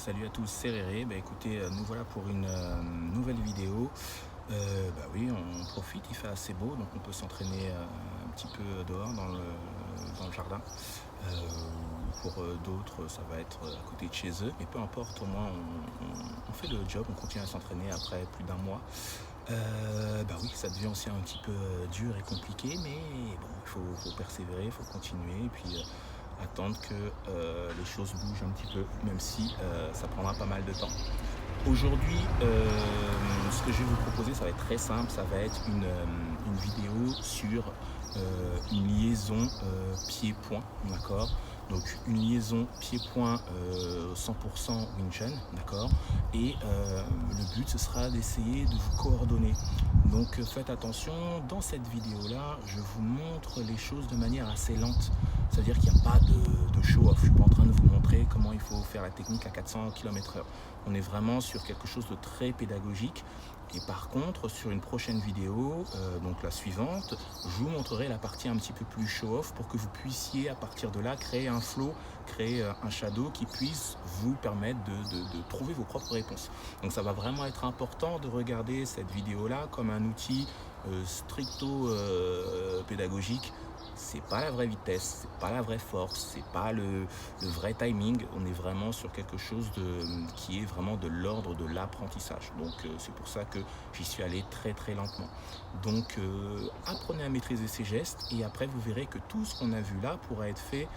Salut à tous, c'est Réré. Écoutez, nous voilà pour une nouvelle vidéo. Oui, on profite, il fait assez beau, donc on peut s'entraîner un petit peu dehors dans le jardin. Pour d'autres, ça va être à côté de chez eux, mais peu importe, au moins on fait le job, on continue à s'entraîner après plus d'un mois. Oui, ça devient aussi un petit peu dur et compliqué, mais bon, il faut persévérer, il faut continuer, et puis attendre que les choses bougent un petit peu, même si ça prendra pas mal de temps. Aujourd'hui, ce que je vais vous proposer, ça va être très simple, ça va être une vidéo sur une liaison pied-point, d'accord. Donc une liaison pied-point 100% Wing d'accord. Et le but, ce sera d'essayer de vous coordonner. Donc faites attention, dans cette vidéo-là, je vous montre les choses de manière assez lente. C'est-à-dire qu'il n'y a pas de show-off. Je ne suis pas en train de vous montrer comment il faut faire la technique à 400 km/h. On est vraiment sur quelque chose de très pédagogique. Et par contre, sur une prochaine vidéo, donc la suivante, je vous montrerai la partie un petit peu plus show-off pour que vous puissiez à partir de là créer un flow, créer un shadow qui puisse vous permettre de trouver vos propres réponses. Donc ça va vraiment être important de regarder cette vidéo-là comme un outil stricto pédagogique. C'est pas la vraie vitesse, c'est pas la vraie force, c'est pas le vrai timing. On est vraiment sur quelque chose qui est vraiment de l'ordre de l'apprentissage. Donc c'est pour ça que j'y suis allé très très lentement. Donc apprenez à maîtriser ces gestes et après vous verrez que tout ce qu'on a vu là pourra être fait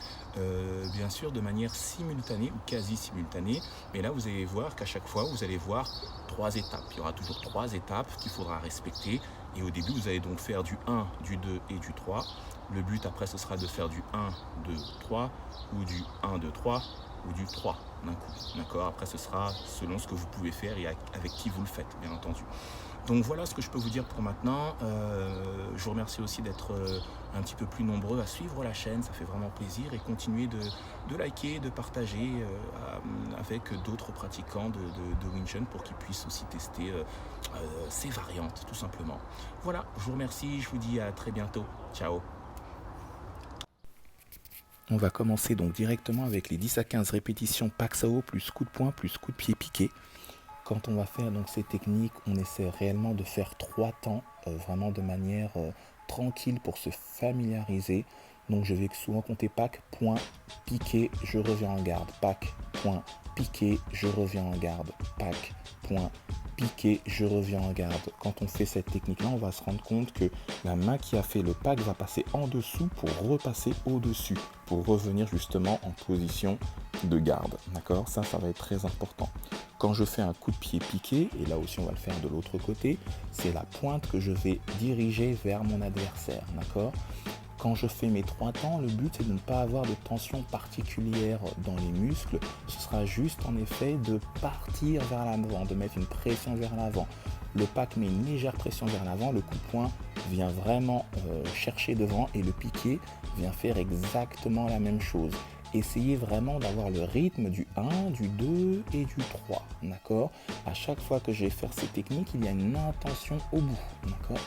bien sûr de manière simultanée ou quasi simultanée. Mais là vous allez voir qu'à chaque fois vous allez voir 3 étapes. Il y aura toujours 3 étapes qu'il faudra respecter. Et au début, vous allez donc faire du 1, du 2 et du 3. Le but après, ce sera de faire du 1, 2, 3 ou du 1, 2, 3 ou du 3 d'un coup. D'accord. Après, ce sera selon ce que vous pouvez faire et avec qui vous le faites, bien entendu. Donc voilà ce que je peux vous dire pour maintenant. Je vous remercie aussi d'être un petit peu plus nombreux à suivre la chaîne, ça fait vraiment plaisir, et continuer de liker, de partager avec d'autres pratiquants de Wing Chun pour qu'ils puissent aussi tester ces variantes tout simplement. Voilà, je vous remercie, je vous dis à très bientôt. Ciao. On va commencer donc directement avec les 10 à 15 répétitions Pak Sao plus coup de poing plus coup de pied piqué. Quand on va faire donc ces techniques, on essaie réellement de faire 3 temps, vraiment de manière tranquille pour se familiariser. Donc je vais souvent compter pack, point, piqué, je reviens en garde, pack, point, piqué, je reviens en garde, pack, point, piqué, je reviens en garde. Quand on fait cette technique-là, on va se rendre compte que la main qui a fait le pack va passer en dessous pour repasser au-dessus, pour revenir justement en position de garde. D'accord? Ça va être très important. Quand je fais un coup de pied piqué, et là aussi on va le faire de l'autre côté, c'est la pointe que je vais diriger vers mon adversaire. D'accord? Quand je fais mes 3 temps, le but c'est de ne pas avoir de tension particulière dans les muscles. Ce sera juste en effet de partir vers l'avant, de mettre une pression vers l'avant. Le pack met une légère pression vers l'avant, le coup de poing vient vraiment chercher devant et le piqué vient faire exactement la même chose. Essayez vraiment d'avoir le rythme du 1, du 2 et du 3. D'accord? À chaque fois que je vais faire ces techniques, il y a une intention au bout. D'accord?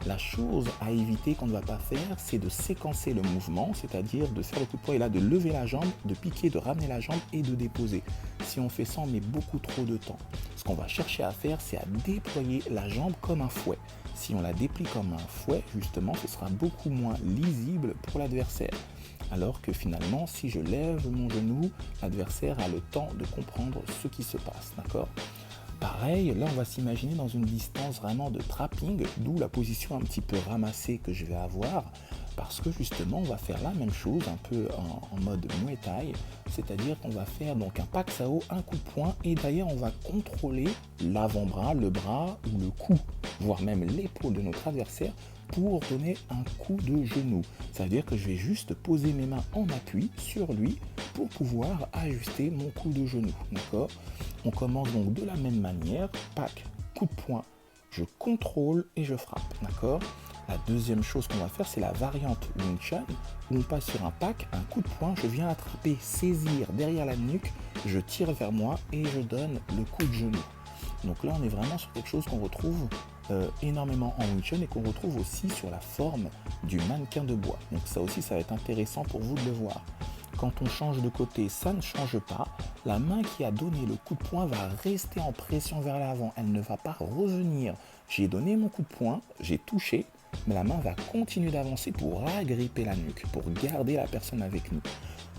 La chose à éviter qu'on ne va pas faire, c'est de séquencer le mouvement, c'est-à-dire de faire le coup de poing et là de lever la jambe, de piquer, de ramener la jambe et de déposer. Si on fait ça, on met beaucoup trop de temps. Ce qu'on va chercher à faire, c'est à déployer la jambe comme un fouet. Si on la déplie comme un fouet, justement, ce sera beaucoup moins lisible pour l'adversaire. Alors que finalement, si je lève mon genou, l'adversaire a le temps de comprendre ce qui se passe. D'accord ? Pareil, là on va s'imaginer dans une distance vraiment de trapping, d'où la position un petit peu ramassée que je vais avoir, parce que justement on va faire la même chose un peu en mode Muay Thai, c'est-à-dire qu'on va faire donc un Pak Sao, un coup de poing, et d'ailleurs on va contrôler l'avant-bras, le bras ou le cou, voire même l'épaule de notre adversaire pour donner un coup de genou. Ça veut dire que je vais juste poser mes mains en appui sur lui pour pouvoir ajuster mon coup de genou. D'accord ? On commence donc de la même manière, pack, coup de poing, je contrôle et je frappe. D'accord ? La deuxième chose qu'on va faire, c'est la variante Wing Chun, où on passe sur un pack, un coup de poing, je viens attraper, saisir derrière la nuque, je tire vers moi et je donne le coup de genou. Donc là, on est vraiment sur quelque chose qu'on retrouve énormément en Wing Chun et qu'on retrouve aussi sur la forme du mannequin de bois. Donc ça aussi, ça va être intéressant pour vous de le voir. Quand on change de côté, ça ne change pas. La main qui a donné le coup de poing va rester en pression vers l'avant. Elle ne va pas revenir. J'ai donné mon coup de poing, j'ai touché, mais la main va continuer d'avancer pour agripper la nuque, pour garder la personne avec nous.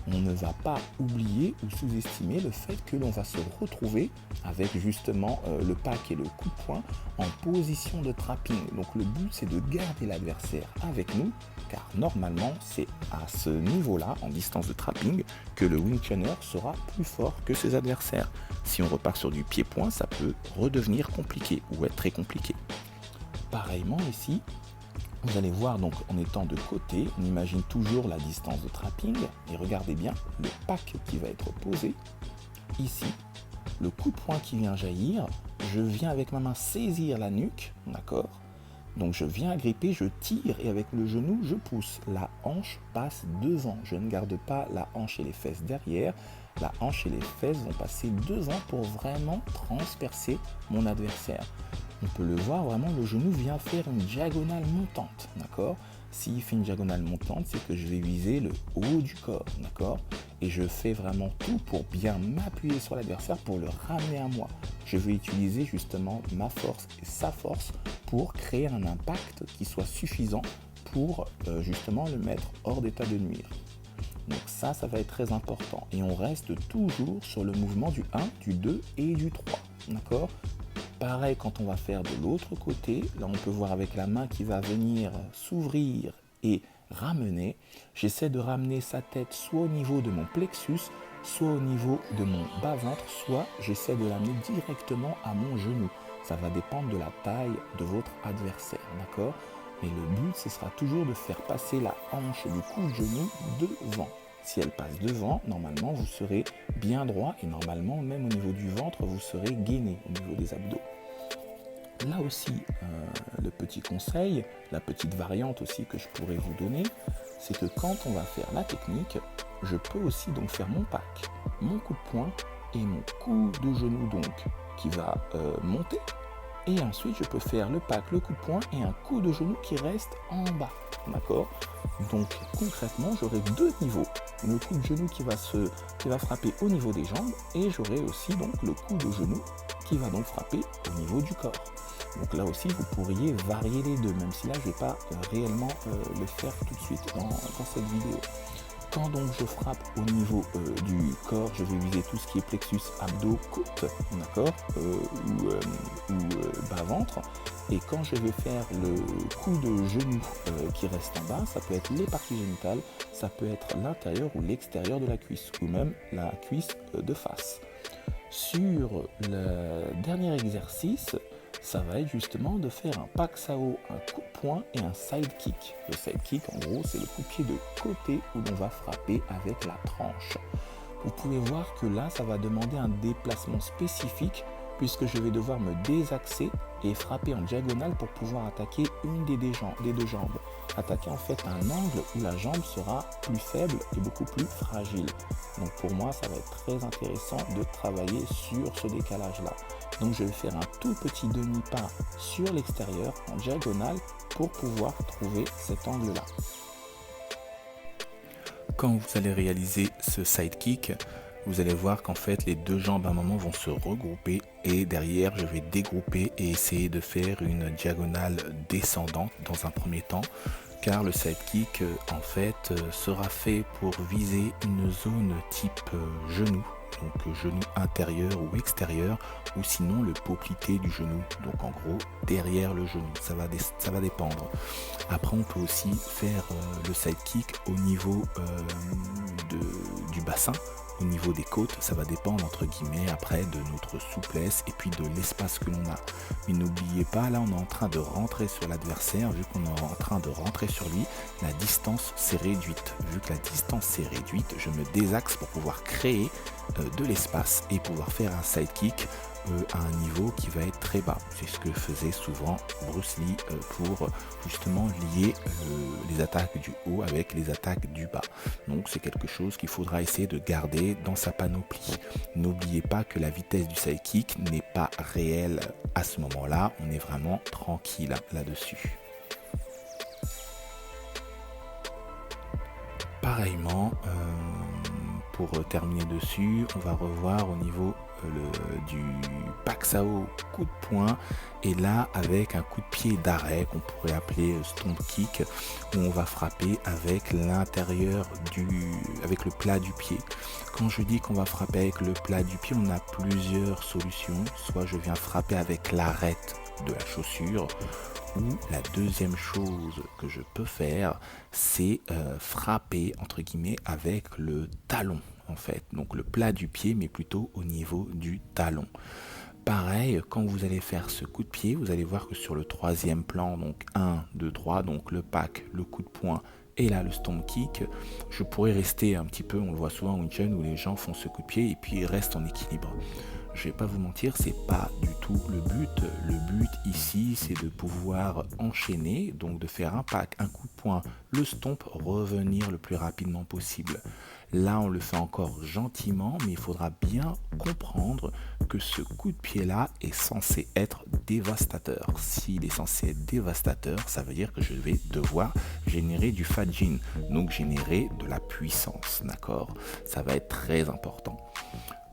On ne va pas oublier ou sous-estimer le fait que l'on va se retrouver avec justement le pack et le coup de poing en position de trapping. Donc le but, c'est de garder l'adversaire avec nous, car normalement c'est à ce niveau-là, en distance de trapping, que le Wing Chunner sera plus fort que ses adversaires. Si on repart sur du pied-point, ça peut redevenir compliqué ou être très compliqué. Pareillement ici, vous allez voir, donc en étant de côté, on imagine toujours la distance de trapping et regardez bien le pack qui va être posé ici, le coup de poing qui vient jaillir, je viens avec ma main saisir la nuque, d'accord? Donc je viens agripper, je tire et avec le genou, je pousse. La hanche passe devant. Je ne garde pas la hanche et les fesses derrière. La hanche et les fesses vont passer devant pour vraiment transpercer mon adversaire. On peut le voir, vraiment, le genou vient faire une diagonale montante, d'accord? S'il fait une diagonale montante, c'est que je vais viser le haut du corps, d'accord? Et je fais vraiment tout pour bien m'appuyer sur l'adversaire pour le ramener à moi. Je vais utiliser justement ma force et sa force pour créer un impact qui soit suffisant pour justement le mettre hors d'état de nuire. Donc ça va être très important. Et on reste toujours sur le mouvement du 1, du 2 et du 3, d'accord? Pareil quand on va faire de l'autre côté, là on peut voir avec la main qui va venir s'ouvrir et ramener. J'essaie de ramener sa tête soit au niveau de mon plexus, soit au niveau de mon bas-ventre, soit j'essaie de l'amener directement à mon genou. Ça va dépendre de la taille de votre adversaire, d'accord? Mais le but, ce sera toujours de faire passer la hanche du coup de genou devant. Si elle passe devant, normalement, vous serez bien droit et normalement, même au niveau du ventre, vous serez gainé au niveau des abdos. Là aussi, le petit conseil, la petite variante aussi que je pourrais vous donner, c'est que quand on va faire la technique, je peux aussi donc faire mon pack, mon coup de poing et mon coup de genou donc qui va monter. Et ensuite, je peux faire le pack, le coup de poing et un coup de genou qui reste en bas. D'accord? Donc concrètement, j'aurai deux niveaux. Le coup de genou qui va frapper au niveau des jambes et j'aurai aussi donc le coup de genou qui va donc frapper au niveau du corps. Donc là aussi, vous pourriez varier les deux, même si là, je ne vais pas réellement le faire tout de suite dans cette vidéo. Quand donc je frappe au niveau du corps, je vais viser tout ce qui est plexus, abdos, côte, d'accord, ou bas-ventre. Et quand je vais faire le coup de genou qui reste en bas, ça peut être les parties génitales, ça peut être l'intérieur ou l'extérieur de la cuisse, ou même la cuisse de face. Sur le dernier exercice, ça va être justement de faire un paksao, un coup de poing et un side kick. Le side kick, en gros, c'est le coup de pied de côté où l'on va frapper avec la tranche. Vous pouvez voir que là, ça va demander un déplacement spécifique puisque je vais devoir me désaxer et frapper en diagonale pour pouvoir attaquer une des deux jambes. Attaquer en fait un angle où la jambe sera plus faible et beaucoup plus fragile. Donc pour moi, ça va être très intéressant de travailler sur ce décalage-là. Donc je vais faire un tout petit demi-pas sur l'extérieur en diagonale pour pouvoir trouver cet angle-là. Quand vous allez réaliser ce side kick, vous allez voir qu'en fait les deux jambes à un moment vont se regrouper et derrière je vais dégrouper et essayer de faire une diagonale descendante dans un premier temps, car le side kick en fait sera fait pour viser une zone type genou, donc genou intérieur ou extérieur, ou sinon le poplité du genou, donc en gros derrière le genou, ça va dépendre. Après on peut aussi faire le side kick au niveau du bassin, au niveau des côtes, ça va dépendre entre guillemets après de notre souplesse et puis de l'espace que l'on a. Mais n'oubliez pas, là on est en train de rentrer sur l'adversaire, vu qu'on est en train de rentrer sur lui, la distance s'est réduite. Vu que la distance s'est réduite, je me désaxe pour pouvoir créer de l'espace et pouvoir faire un side kick à un niveau qui va être très bas. C'est ce que faisait souvent Bruce Lee pour justement lier les attaques du haut avec les attaques du bas. Donc c'est quelque chose qu'il faudra essayer de garder dans sa panoplie. N'oubliez pas que la vitesse du side kick n'est pas réelle à ce moment-là, on est vraiment tranquille là-dessus. Pareillement, pour terminer dessus, on va revoir au niveau du Paxao coup de poing, et là avec un coup de pied d'arrêt qu'on pourrait appeler stomp kick, où on va frapper avec l'intérieur avec le plat du pied. Quand je dis qu'on va frapper avec le plat du pied, on a plusieurs solutions. Soit je viens frapper avec l'arête de la chaussure, ou la deuxième chose que je peux faire, c'est frapper entre guillemets avec le talon en fait, donc le plat du pied mais plutôt au niveau du talon. Pareil, quand vous allez faire ce coup de pied, vous allez voir que sur le troisième plan, donc 1, 2, 3, donc le pack, le coup de poing et là le stomp kick, je pourrais rester un petit peu, on le voit souvent en Wing Chun où les gens font ce coup de pied et puis ils restent en équilibre. Je vais pas vous mentir, c'est pas du tout le but. Le but ici, c'est de pouvoir enchaîner, donc de faire un pack, un coup de poing, le stomp, revenir le plus rapidement possible. Là, on le fait encore gentiment, mais il faudra bien comprendre que ce coup de pied-là est censé être dévastateur. S'il est censé être dévastateur, ça veut dire que je vais devoir générer du fat gene, donc générer de la puissance, d'accord? Ça va être très important.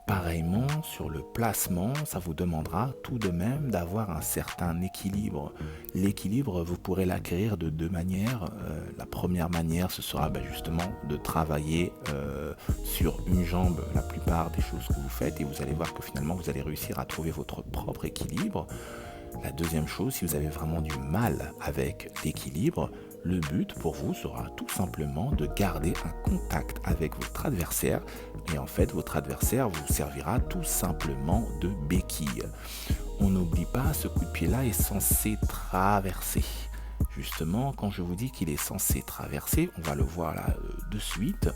Pareillement, sur le placement, ça vous demandera tout de même d'avoir un certain équilibre. L'équilibre, vous pourrez l'acquérir de deux manières. La première manière, ce sera justement de travailler sur une jambe la plupart des choses que vous faites, et vous allez voir que finalement, vous allez réussir à trouver votre propre équilibre. La deuxième chose, si vous avez vraiment du mal avec l'équilibre, le but pour vous sera tout simplement de garder un contact avec votre adversaire, et en fait votre adversaire vous servira tout simplement de béquille. On n'oublie pas, ce coup de pied là est censé traverser. Justement, quand je vous dis qu'il est censé traverser, on va le voir là de suite.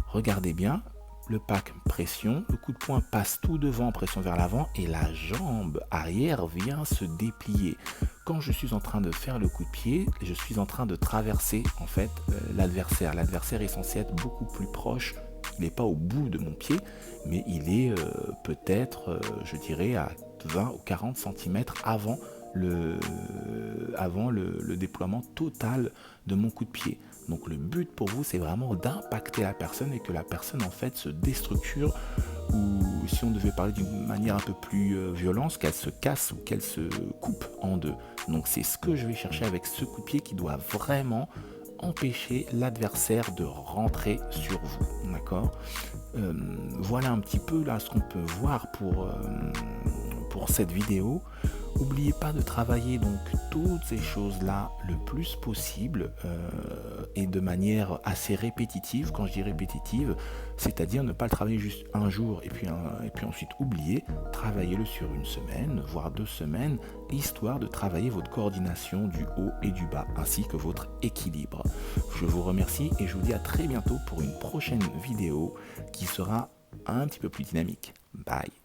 Regardez bien, le pack pression, le coup de poing passe tout devant, pression vers l'avant, et la jambe arrière vient se déplier. Quand je suis en train de faire le coup de pied, je suis en train de traverser en fait l'adversaire. L'adversaire est censé être beaucoup plus proche. Il n'est pas au bout de mon pied, mais il est peut-être, je dirais, à 20 ou 40 cm avant le déploiement total de mon coup de pied. Donc le but pour vous, c'est vraiment d'impacter la personne et que la personne en fait se déstructure, ou si on devait parler d'une manière un peu plus violente, qu'elle se casse ou qu'elle se coupe en deux. Donc c'est ce que je vais chercher avec ce coup de pied qui doit vraiment empêcher l'adversaire de rentrer sur vous, d'accord? Voilà un petit peu là ce qu'on peut voir pour cette vidéo. N'oubliez pas de travailler donc toutes ces choses-là le plus possible et de manière assez répétitive. Quand je dis répétitive, c'est-à-dire ne pas le travailler juste un jour et puis ensuite oublier. Travaillez-le sur une semaine, voire 2 semaines, histoire de travailler votre coordination du haut et du bas, ainsi que votre équilibre. Je vous remercie et je vous dis à très bientôt pour une prochaine vidéo qui sera un petit peu plus dynamique. Bye!